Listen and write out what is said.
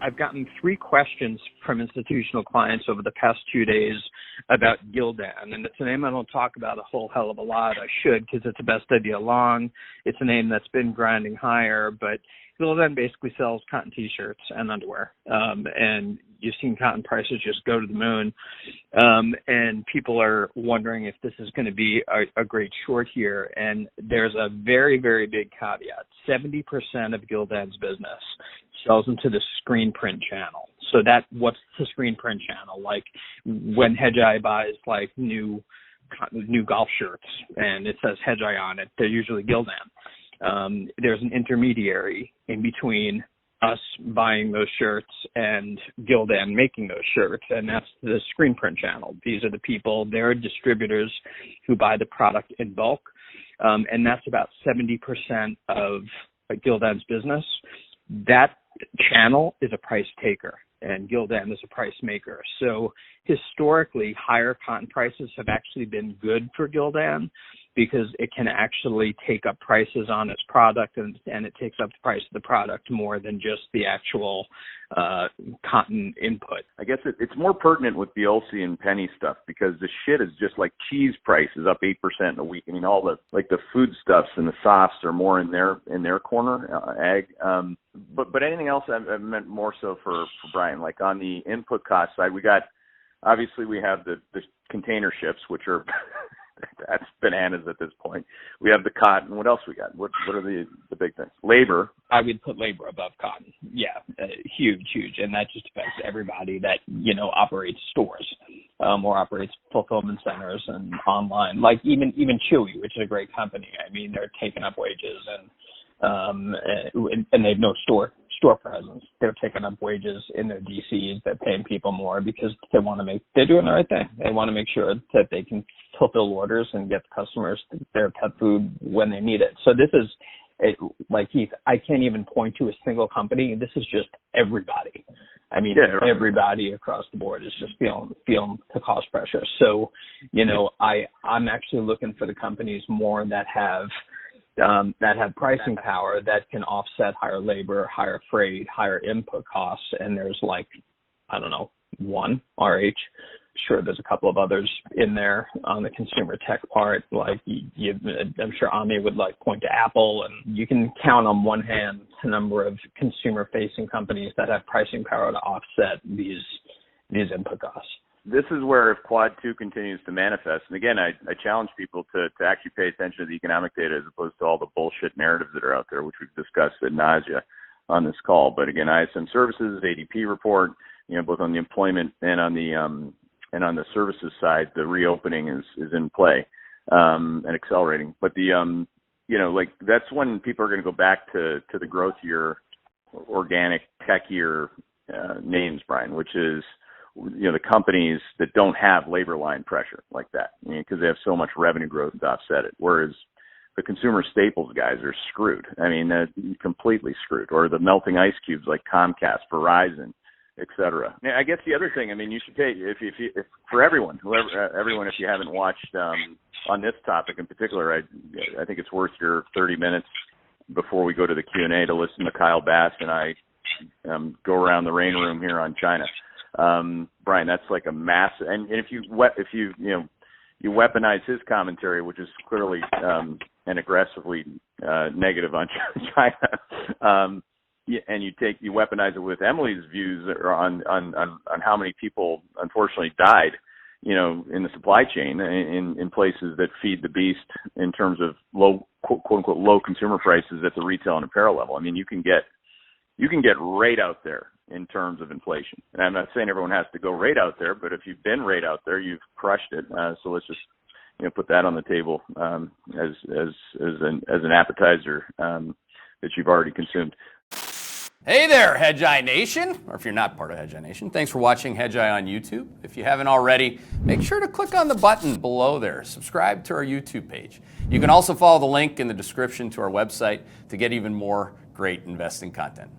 I've gotten 3 questions from institutional clients over the past 2 days about Gildan, and it's a name I don't talk about a whole hell of a lot. I should, because it's the best idea long. It's a name that's been grinding higher, but Gildan basically sells cotton T-shirts and underwear, and you've seen cotton prices just go to the moon, and people are wondering if this is going to be a great short here, and there's a very, very big caveat. 70% of Gildan's business sells into the screen print channel. So what's the screen print channel? Like when Hedgeye buys like new golf shirts and it says Hedgeye on it, they're usually Gildan. There's an intermediary in between us buying those shirts and Gildan making those shirts, and that's the screen print channel. These are the people, they're distributors who buy the product in bulk, and that's about 70% of Gildan's business. That channel is a price taker, and Gildan is a price maker. So historically, higher cotton prices have actually been good for Gildan because it can actually take up prices on its product, and it takes up the price of the product more than just the actual cotton input. I guess it's more pertinent with the Ulci and Penny stuff because the shit is just like cheese prices up 8% in a week. I mean, all the foodstuffs and the softs are more in their corner, ag. But anything else I meant more so for Brian, like on the input cost side, we have the container ships, which are that's bananas at this point. We have the cotton. What else we got? What are the big things? Labor. I would put labor above cotton. Yeah, huge. And that just affects everybody that, operates stores or operates fulfillment centers and online. Like even Chewy, which is a great company. I mean, they're taking up wages and they have no store presence. They're taking up wages in their DCs. They're paying people more because they're doing the right thing. They want to make sure that they can fulfill orders and get the customers their pet food when they need it. So this is, like Keith, I can't even point to a single company. This is just everybody. I mean, everybody across the board is just feeling the cost pressure. So, I'm actually looking for the companies more that have pricing power that can offset higher labor, higher freight, higher input costs. And there's one, RH. Sure, there's a couple of others in there on the consumer tech part. Like I'm sure Ami would point to Apple, and you can count on one hand the number of consumer-facing companies that have pricing power to offset these input costs. This is where if Quad 2 continues to manifest, and again, I challenge people to actually pay attention to the economic data as opposed to all the bullshit narratives that are out there, which we've discussed ad nausea on this call. But again, ISM Services, ADP report, both on the employment and on the services side, the reopening is in play and accelerating. But that's when people are going to go back to the growth year, organic tech year names, Brian, which is the companies that don't have labor line pressure like that, because they have so much revenue growth to offset it. Whereas the consumer staples guys are screwed. I mean, completely screwed. Or the melting ice cubes like Comcast, Verizon, et cetera. I guess the other thing, you should pay if for everyone, if you haven't watched on this topic in particular, I think it's worth your 30 minutes before we go to the Q&A to listen to Kyle Bass and I go around the rain room here on China. Brian, that's like a massive, and if you weaponize his commentary, which is clearly and aggressively negative on China, and you weaponize it with Emily's views on how many people unfortunately died, in the supply chain in places that feed the beast in terms of low, quote unquote, low consumer prices at the retail and apparel level. I mean, you can get right out there in terms of inflation. And I'm not saying everyone has to go right out there, but if you've been right out there, you've crushed it. So let's just put that on the table as an appetizer that you've already consumed. Hey there, Hedgeye Nation, or if you're not part of Hedgeye Nation, thanks for watching Hedgeye on YouTube. If you haven't already, make sure to click on the button below there. Subscribe to our YouTube page. You can also follow the link in the description to our website to get even more great investing content.